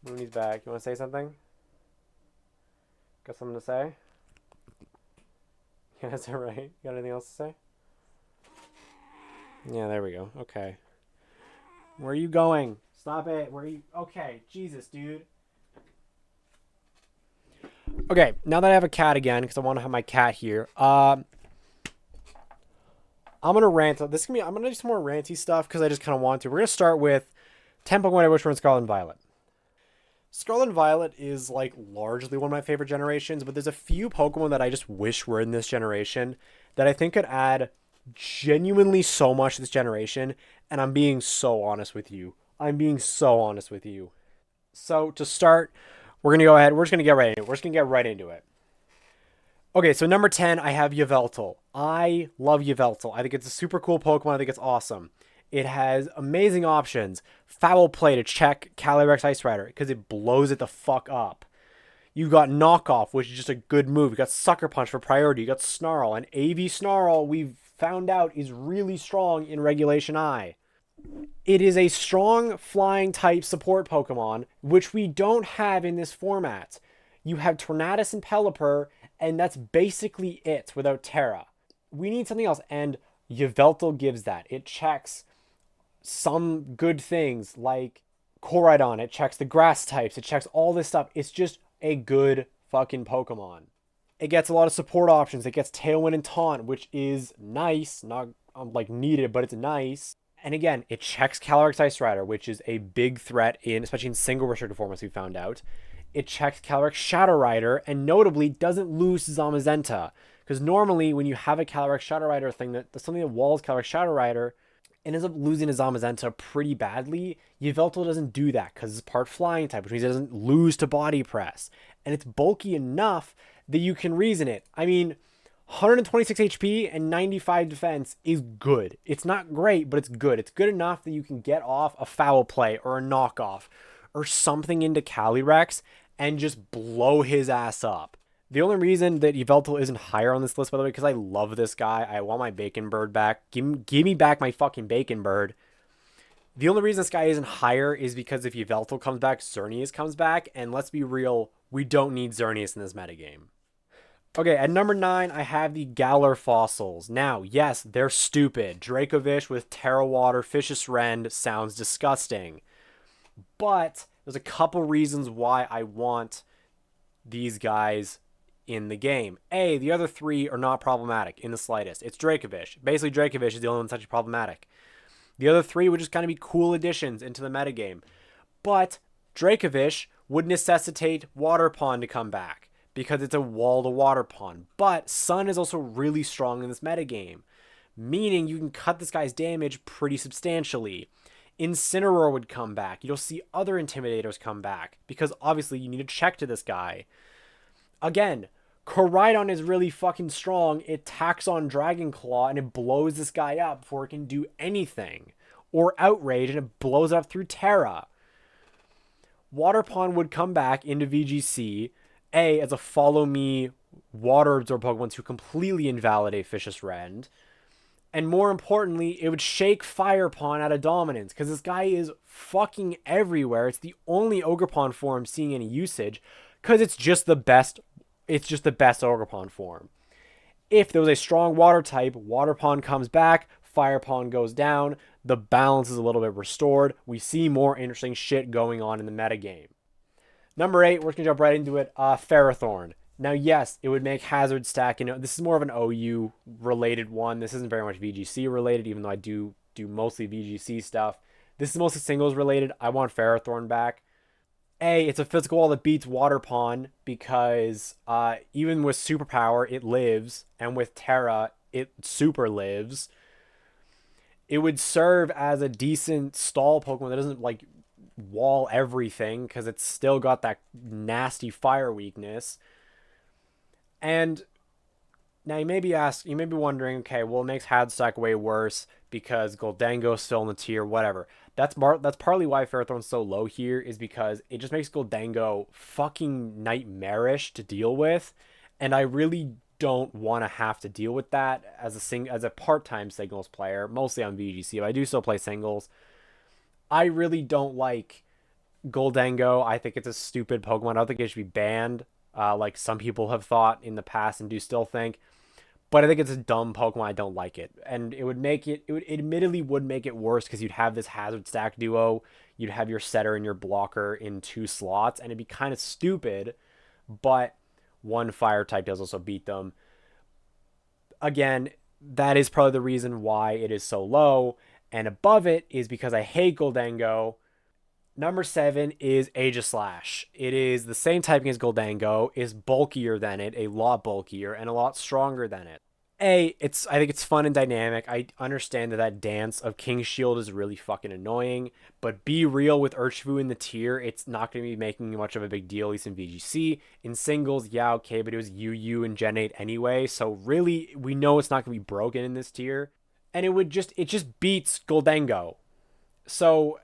Mooney's back. You want to say something? Got something to say? Yeah, is that right? You got anything else to say? Yeah, there we go. Okay. Where are you going? Stop it. Where are you? Okay, Jesus, dude. Okay, now that I have a cat again, because I want to have my cat here, I'm gonna rant. This can be. I'm gonna do some more ranty stuff because I just kind of want to. We're gonna start with 10 Pokemon I wish were in Scarlet and Violet. Scarlet and Violet is like largely one of my favorite generations, but there's a few Pokemon that I just wish were in this generation that I think could add genuinely so much to this generation. And I'm being so honest with you. I'm being so honest with you. So to start, we're gonna go ahead. We're just gonna get right into it. We're just gonna get right into it. Okay, so number 10, I have Yveltal. I love Yveltal. I think it's a super cool Pokemon. I think it's awesome. It has amazing options. Foul Play to check Calyrex Ice Rider because it blows it the fuck up. You got Knockoff, which is just a good move. You got Sucker Punch for priority. You got Snarl. And AV Snarl, we've found out, is really strong in Regulation I. It is a strong flying type support Pokemon, which we don't have in this format. You have Tornadus and Pelipper, and that's basically it without Terra. We need something else, and Yveltal gives that. It checks some good things like Koraidon, it checks the grass types, it checks all this stuff. It's just a good fucking Pokemon. It gets a lot of support options. It gets Tailwind and Taunt, which is nice. Not like needed, but it's nice. And again, it checks Calyrex Ice Rider, which is a big threat in, especially in single restricted formats we found out. It checks Calyrex Shadow Rider, and notably doesn't lose Zamazenta. Because normally when you have a Calyrex Shadow Rider thing, that's something that walls Calyrex Shadow Rider, and ends up losing to Zamazenta pretty badly. Yveltal doesn't do that because it's part flying type, which means it doesn't lose to body press. And it's bulky enough that you can reason it. I mean, 126 HP and 95 defense is good. It's not great, but it's good. It's good enough that you can get off a Foul Play or a knockoff or something into Calyrex and just blow his ass up. The only reason that Yveltal isn't higher on this list, by the way, because I love this guy. I want my Bacon Bird back. Give me back my fucking Bacon Bird. The only reason this guy isn't higher is because if Yveltal comes back, Xerneas comes back. And let's be real, we don't need Xerneas in this metagame. Okay, at number 9, I have the Galar fossils. Now, yes, they're stupid. Dracovish with Terra Water, Fishious Rend sounds disgusting. But there's a couple reasons why I want these guys in the game. A, the other three are not problematic in the slightest. It's Dracovish. Basically, Dracovish is the only one that's actually problematic. The other three would just kind of be cool additions into the metagame. But Dracovish would necessitate Water Pond to come back because it's a wall to Water Pond. But Sun is also really strong in this metagame, meaning you can cut this guy's damage pretty substantially. Incineroar would come back. You'll see other Intimidators come back because obviously you need to check to this guy. Again, Koraidon is really fucking strong. It tacks on Dragon Claw and it blows this guy up before it can do anything. Or Outrage and it blows it up through Terra. Water Pond would come back into VGC, A, as a follow me water absorb Pokemon to completely invalidate Fishious Rend. And more importantly, it would shake Fire Pond out of dominance because this guy is fucking everywhere. It's the only Ogerpon form seeing any usage because it's just the best. It's just the best Ogerpon form. If there was a strong water type, Water Pond comes back, Fire Pond goes down, the balance is a little bit restored. We see more interesting shit going on in the metagame. Number 8, we're just going to jump right into it. Ferrothorn. Now, yes, it would make Hazard Stack. You know, this is more of an OU related one. This isn't very much VGC related, even though I do mostly VGC stuff. This is mostly singles related. I want Ferrothorn back. A, it's a physical wall that beats Water Pond because even with Superpower, it lives. And with Terra, it super lives. It would serve as a decent stall Pokemon that doesn't, like, wall everything because it's still got that nasty fire weakness. And now you may be wondering, okay, well, it makes Hadstack way worse because Goldango's still in the tier, whatever. That's partly why Ferrothorn's so low here, is because it just makes Goldango fucking nightmarish to deal with, and I really don't want to have to deal with that as a part-time singles player, mostly on VGC. But I do still play singles. I really don't like Goldango, I think it's a stupid Pokemon. I don't think it should be banned, like some people have thought in the past and do still think. But I think it's a dumb Pokemon. I don't like it, and it would make it. It would admittedly would make it worse because you'd have this Hazard Stack duo. You'd have your setter and your blocker in 2 slots, and it'd be kind of stupid. But one Fire type does also beat them. Again, that is probably the reason why it is so low. And above it is because I hate Goldango. Number 7 is Aegislash. It is the same typing as Goldango, is bulkier than it, a lot bulkier, and a lot stronger than it. I think it's fun and dynamic. I understand that dance of King's Shield is really fucking annoying, but be real with Urshifu in the tier, it's not going to be making much of a big deal, at least in VGC. In singles, yeah, okay, but it was UU and Gen 8 anyway, so really, we know it's not going to be broken in this tier. And it just beats Goldango. So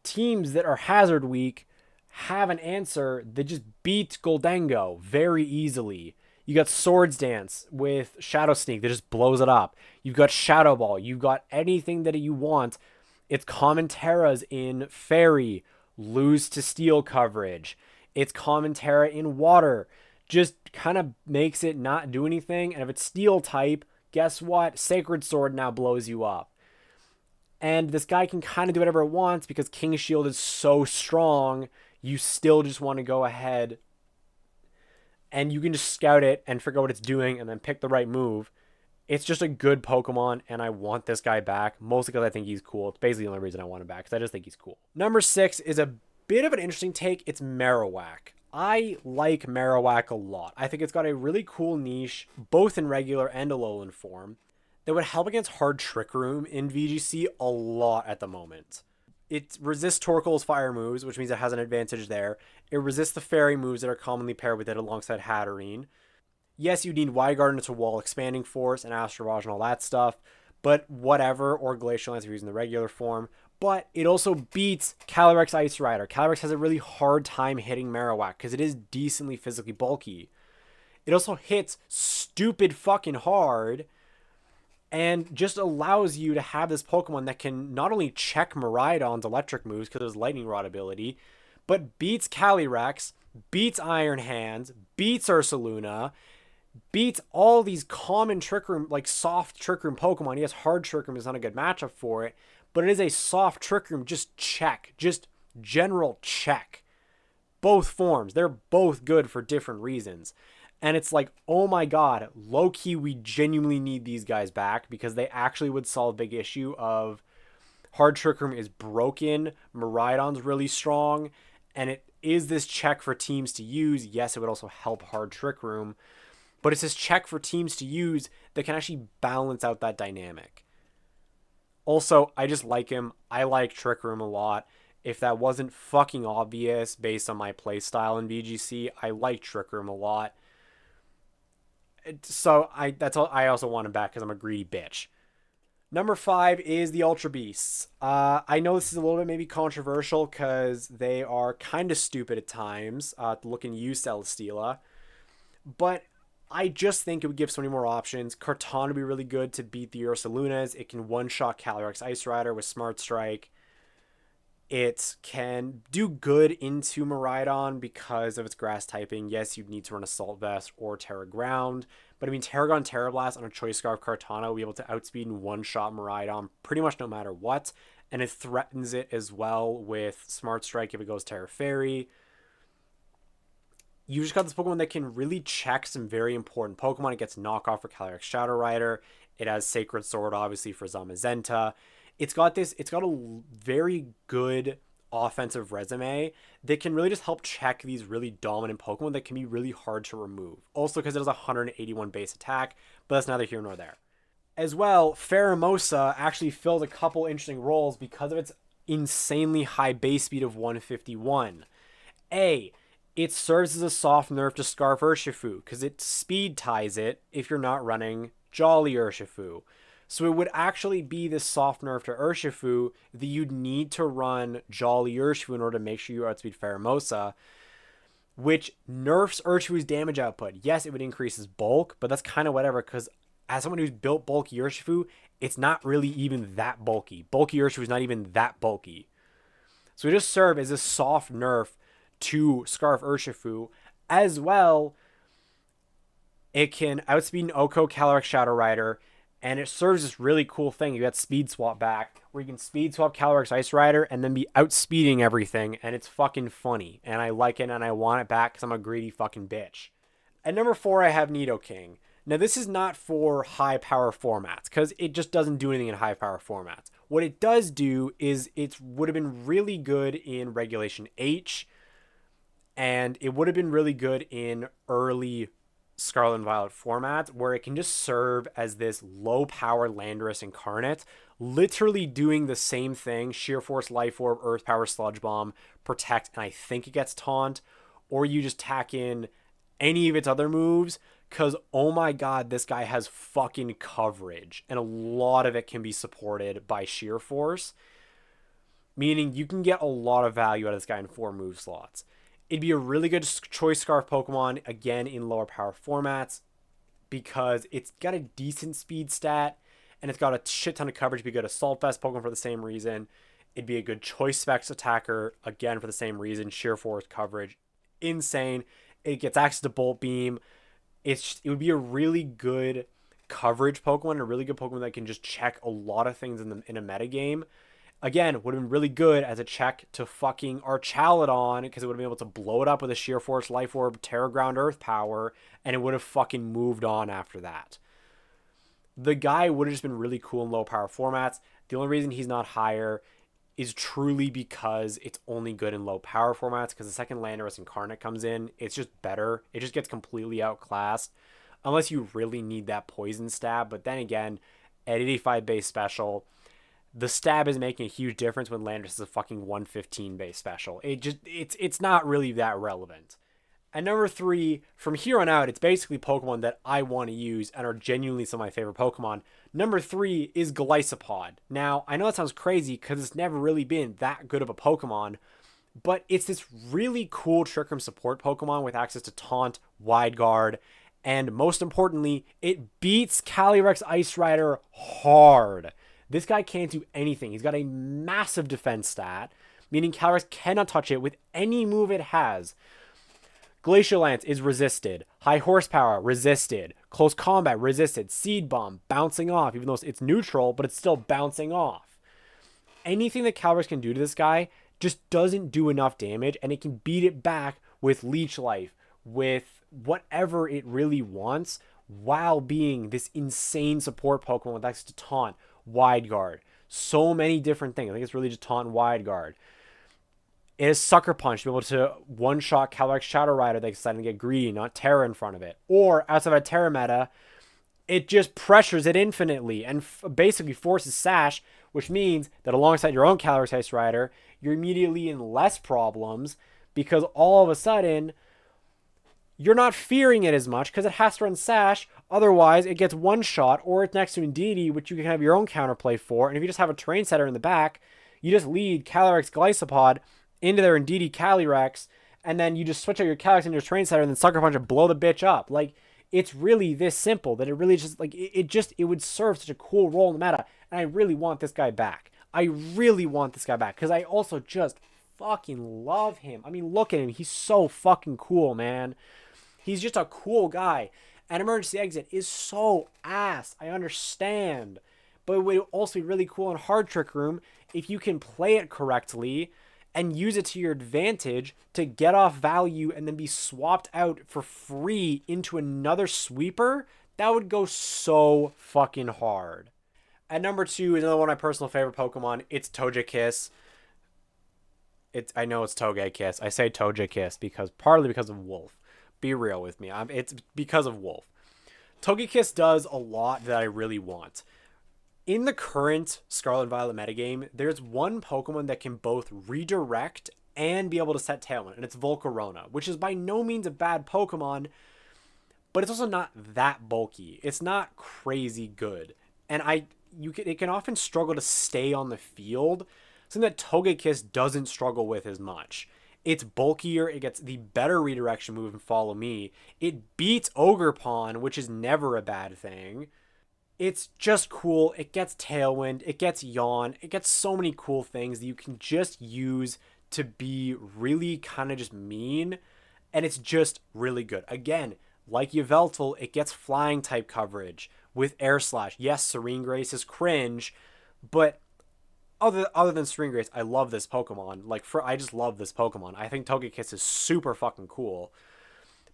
teams that are Hazard weak have an answer that just beats Goldango very easily. You got Swords Dance with Shadow Sneak that just blows it up. You've got Shadow Ball. You've got anything that you want. It's Common Terras in Fairy. Lose to Steel coverage. It's Common Terra in Water. Just kind of makes it not do anything. And if it's Steel type, guess what? Sacred Sword now blows you up. And this guy can kind of do whatever it wants because King's Shield is so strong. You still just want to go ahead and you can just scout it and figure out what it's doing and then pick the right move. It's just a good Pokemon, and I want this guy back, mostly because I think he's cool. It's basically the only reason I want him back, because I just think he's cool. Number 6 is a bit of an interesting take. It's Marowak. I like Marowak a lot. I think it's got a really cool niche, both in regular and Alolan form, that would help against hard Trick Room in VGC a lot at the moment. It resists Torkoal's fire moves, which means it has an advantage there. It resists the fairy moves that are commonly paired with it alongside Hatterene. Yes, you need Wide Garden to wall Expanding Force and Astro Rage and all that stuff, but whatever, or Glacial Lance if you're using the regular form. But it also beats Calyrex Ice Rider. Calyrex has a really hard time hitting Marowak because it is decently physically bulky. It also hits stupid fucking hard, and just allows you to have this Pokemon that can not only check Miraidon's electric moves because of his Lightning Rod ability, but beats Calyrex, beats Iron Hands, beats Ursaluna, beats all these common Trick Room, like soft Trick Room Pokemon. Yes, hard Trick Room is not a good matchup for it, but it is a soft Trick Room, just check, just general check. Both forms, they're both good for different reasons. And it's like, oh my god, low-key, we genuinely need these guys back because they actually would solve a big issue of Hard Trick Room is broken, Miraidon's really strong, and it is this check for teams to use. Yes, it would also help Hard Trick Room, but it's this check for teams to use that can actually balance out that dynamic. Also, I just like him. I like Trick Room a lot. If that wasn't fucking obvious based on my playstyle in VGC, I like Trick Room a lot. So that's all. I also want him back because I'm a greedy bitch. Number 5 is the Ultra Beasts. I know this is a little bit maybe controversial because they are kind of stupid at times to look and use Celesteela, but I just think it would give so many more options. Kartana would be really good to beat the Ursalunas. It can one-shot Calyrex Ice Rider with Smart Strike. It can do good into Miraidon because of its grass typing. Yes, you'd need to run Assault Vest or Terra Ground. But I mean, Terragon Terra Blast on a Choice Scarf Kartana will be able to outspeed and one-shot Miraidon pretty much no matter what. And it threatens it as well with Smart Strike if it goes Terra Fairy. You just got this Pokemon that can really check some very important Pokemon. It gets knockoff for Calyrex Shadow Rider. It has Sacred Sword, obviously, for Zamazenta. It's got a very good offensive resume that can really just help check these really dominant Pokemon that can be really hard to remove. Also because it has a 181 base attack, but that's neither here nor there. As well, Pheromosa actually fills a couple interesting roles because of its insanely high base speed of 151. It serves as a soft nerf to Scarf Urshifu because it speed ties it if you're not running Jolly Urshifu. So it would actually be this soft nerf to Urshifu that you'd need to run Jolly Urshifu in order to make sure you outspeed Pheromosa, which nerfs Urshifu's damage output. Yes, it would increase his bulk, but that's kind of whatever, because as someone who's built bulky Urshifu, it's not really even that bulky. Bulky Urshifu is not even that bulky. So it just serve as a soft nerf to Scarf Urshifu. As well, it can outspeed an Oko Calyrex Shadow Rider, and it serves this really cool thing. You got Speed Swap back, where you can Speed Swap Calyrex Ice Rider and then be outspeeding everything, and it's fucking funny. And I like it, and I want it back because I'm a greedy fucking bitch. At number 4, I have Nidoking. Now, this is not for high power formats, because it just doesn't do anything in high power formats. What it does do is it would have been really good in Regulation H, and it would have been really good in early Scarlet and Violet formats, where it can just serve as this low power Landorus incarnate, literally doing the same thing: Sheer Force, Life Orb, Earth Power, Sludge Bomb, Protect, and I think it gets Taunt, or you just tack in any of its other moves, because oh my god, this guy has fucking coverage, and a lot of it can be supported by Sheer Force, meaning you can get a lot of value out of this guy in 4 move slots. It'd be a really good choice Scarf Pokemon, again, in lower power formats, because it's got a decent speed stat, and it's got a shit ton of coverage. It'd be a good Assault Vest Pokemon for the same reason. It'd be a good choice specs attacker, again, for the same reason. Sheer Force coverage, insane. It gets access to Bolt Beam. It would be a really good coverage Pokemon, a really good Pokemon that can just check a lot of things in a metagame. Again, would have been really good as a check to fucking Archaludon, because it would have been able to blow it up with a Sheer Force, Life Orb, Terra Ground, Earth Power, and it would have fucking moved on after that. The guy would have just been really cool in low power formats. The only reason he's not higher is truly because it's only good in low power formats, because the second Landorus Incarnate comes in, it's just better. It just gets completely outclassed, unless you really need that poison stab. But then again, at 85 base special, the stab is making a huge difference when Landorus is a fucking 115 base special. It's not really that relevant. At number 3, from here on out, it's basically Pokemon that I want to use and are genuinely some of my favorite Pokemon. Number 3 is Gliscopod. Now, I know that sounds crazy because it's never really been that good of a Pokemon, but it's this really cool Trick Room support Pokemon with access to Taunt, Wide Guard, and most importantly, it beats Calyrex Ice Rider hard. This guy can't do anything. He's got a massive defense stat, meaning Calyrex cannot touch it with any move it has. Glacial Lance is resisted. High Horsepower, resisted. Close Combat, resisted. Seed Bomb, bouncing off, even though it's neutral, but it's still bouncing off. Anything that Calyrex can do to this guy just doesn't do enough damage, and it can beat it back with Leech Life, with whatever it really wants, while being this insane support Pokemon with access to Taunt, Wide Guard, so many different things. I think it's really just Taunt and Wide Guard. It has Sucker Punch to be able to one-shot Calyrex Shadow Rider. They decided to get greedy, not Terra in front of it. Or, outside of a Terra meta, it just pressures it infinitely and basically forces Sash, which means that alongside your own Calyrex Ice Rider, you're immediately in less problems, because all of a sudden, you're not fearing it as much because it has to run Sash. Otherwise, it gets one-shot, or it's next to Indeedee, which you can have your own counterplay for. And if you just have a Terrain Setter in the back, you just lead Calyrex Gliscopod into their Indeedee Calyrex, and then you just switch out your Calyrex into your Terrain Setter and then Sucker Punch and blow the bitch up. Like, it's really this simple that it really just, like, it would serve such a cool role in the meta. And I really want this guy back. I really want this guy back, because I also just fucking love him. I mean, look at him. He's so fucking cool, man. He's just a cool guy. And Emergency Exit is so ass. I understand. But it would also be really cool in Hard Trick Room if you can play it correctly and use it to your advantage to get off value and then be swapped out for free into another sweeper. That would go so fucking hard. At number 2 is another one of my personal favorite Pokemon. It's Togekiss. I know it's Togekiss. I say Togekiss partly because of Wolf. Be real with me. It's because of Wolf. Togekiss does a lot that I really want. In the current Scarlet and Violet metagame, there's one Pokemon that can both redirect and be able to set Tailwind, and it's Volcarona, which is by no means a bad Pokemon, but it's also not that bulky. It's not crazy good. And it can often struggle to stay on the field, something that Togekiss doesn't struggle with as much. It's bulkier, it gets the better redirection move and Follow Me. It beats Ogerpon, which is never a bad thing. It's just cool. It gets Tailwind, it gets Yawn, it gets so many cool things that you can just use to be really kind of just mean, and it's just really good. Again, like Yveltal, it gets flying type coverage with Air Slash. Yes, Serene Grace is cringe, but other than Serene Grace, I love this Pokemon. I just love this Pokemon. I think Togekiss is super fucking cool,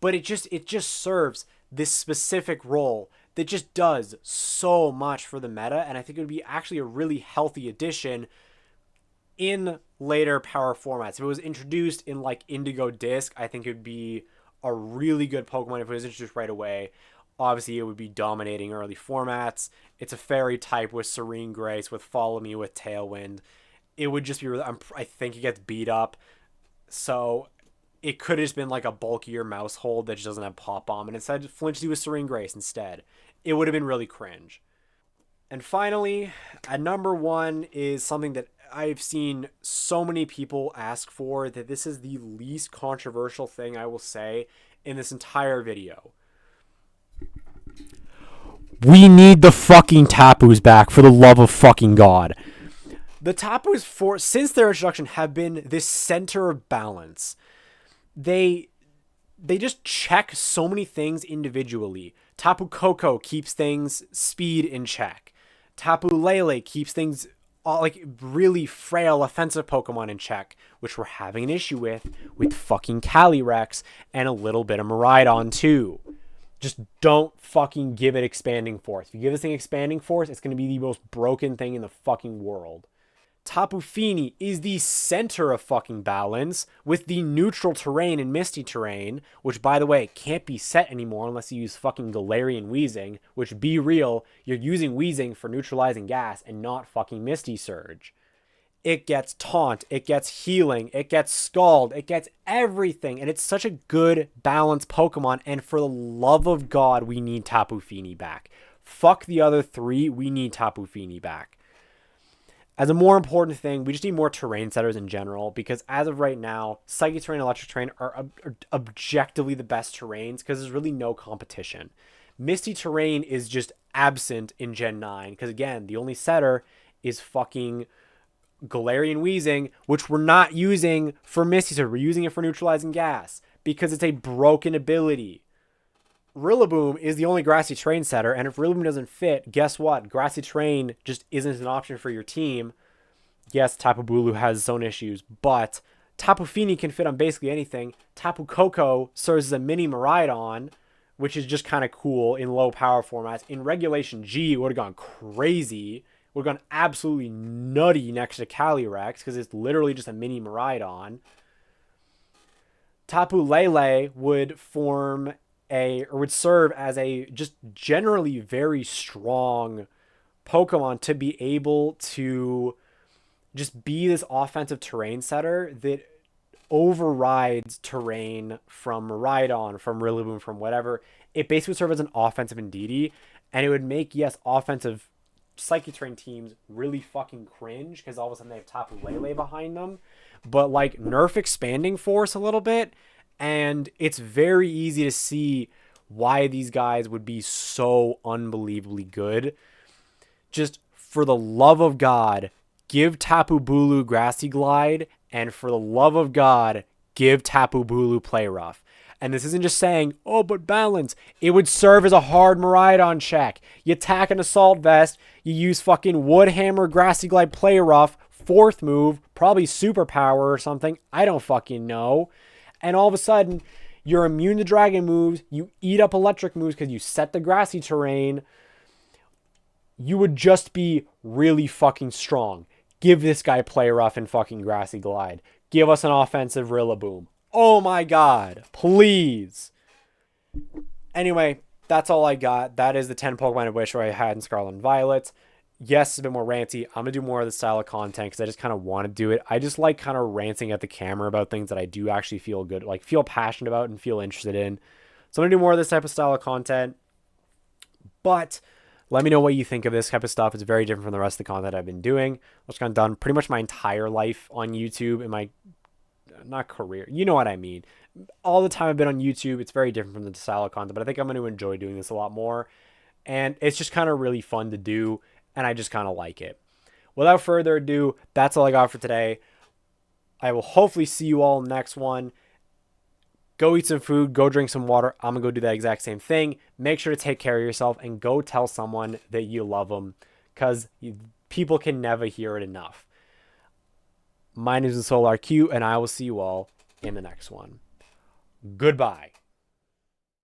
but it just serves this specific role that just does so much for the meta, and I think it would be actually a really healthy addition in later power formats. If it was introduced in like Indigo Disc, I think it would be a really good Pokemon if it was introduced right away. Obviously, it would be dominating early formats. It's a fairy type with Serene Grace, with Follow Me, with Tailwind. It would just be really. I think it gets beat up, so it could have just been like a bulkier mouse hold that just doesn't have Pop Bomb, and instead flinched you with Serene Grace instead. It would have been really cringe. And finally, at number one is something that I've seen so many people ask for that this is the least controversial thing I will say in this entire video. We need the fucking Tapus back, for the love of fucking God. The Tapus, since their introduction, have been this center of balance. They just check so many things individually. Tapu Koko keeps things speed in check. Tapu Lele keeps things like really frail offensive Pokemon in check, which we're having an issue with fucking Calyrex and a little bit of Miraidon too. Just don't fucking give it Expanding Force. If you give this thing Expanding Force, it's going to be the most broken thing in the fucking world. Tapu Fini is the center of fucking balance with the neutral terrain and misty terrain, which, by the way, can't be set anymore unless you use fucking Galarian Weezing, which, be real, you're using Weezing for neutralizing gas and not fucking Misty Surge. It gets Taunt, it gets Healing, it gets Scald, it gets everything, and it's such a good, balanced Pokemon, and for the love of God, we need Tapu Fini back. Fuck the other three, we need Tapu Fini back. As a more important thing, we just need more terrain setters in general, because as of right now, Psychic Terrain and Electric Terrain are objectively the best terrains because there's really no competition. Misty Terrain is just absent in Gen 9 because, again, the only setter is fucking Galarian Weezing, which we're not using for Misty Terrain. We're using it for neutralizing gas because it's a broken ability. Rillaboom is the only grassy terrain setter, and if Rillaboom doesn't fit, guess what? Grassy terrain just isn't an option for your team. Yes, Tapu Bulu has its own issues, but Tapu Fini can fit on basically anything. Tapu Koko serves as a mini Miraidon, which is just kind of cool in low power formats. In Regulation G, it would have gone crazy. It would have gone absolutely nutty next to Calyrex because it's literally just a mini Miraidon. Tapu Lele would would serve as a just generally very strong Pokemon to be able to just be this offensive terrain setter that overrides terrain from Miraidon, from Rillaboom, from whatever. It basically would serve as an offensive Indeedee, and it would make, yes, offensive Psychic Terrain teams really fucking cringe because all of a sudden they have Tapu Lele behind them. But like nerf Expanding Force a little bit, and it's very easy to see why these guys would be so unbelievably good. Just for the love of God, give Tapu Bulu Grassy Glide, and for the love of God, give Tapu Bulu Play Rough. And this isn't just saying, oh, but balance. It would serve as a hard Miraidon check. You attack an Assault Vest, you use fucking Wood Hammer, Grassy Glide, Play Rough, fourth move, probably Superpower or something. I don't fucking know. And all of a sudden, you're immune to dragon moves. You eat up electric moves because you set the grassy terrain. You would just be really fucking strong. Give this guy Play Rough and fucking Grassy Glide. Give us an offensive Rillaboom. Oh my God. Please. Anyway, that's all I got. That is the 10 Pokemon I wish I had in Scarlet and Violet. Yes, it's a bit more ranty. I'm going to do more of this style of content because I just kind of want to do it. I just like kind of ranting at the camera about things that I do actually feel good, like feel passionate about and feel interested in. So I'm going to do more of this type of style of content. But let me know what you think of this type of stuff. It's very different from the rest of the content I've been doing. I've kind of done pretty much my entire life on YouTube in my, not career, you know what I mean. All the time I've been on YouTube, it's very different from the style of content, but I think I'm going to enjoy doing this a lot more. and it's just kind of really fun to do, and I just kind of like it. Without further ado, that's all I got for today. I will hopefully see you all next one. Go eat some food, go drink some water. I'm going to go do that exact same thing. Make sure to take care of yourself and go tell someone that you love them, because people can never hear it enough. My name is SolarQ, and I will see you all in the next one. Goodbye.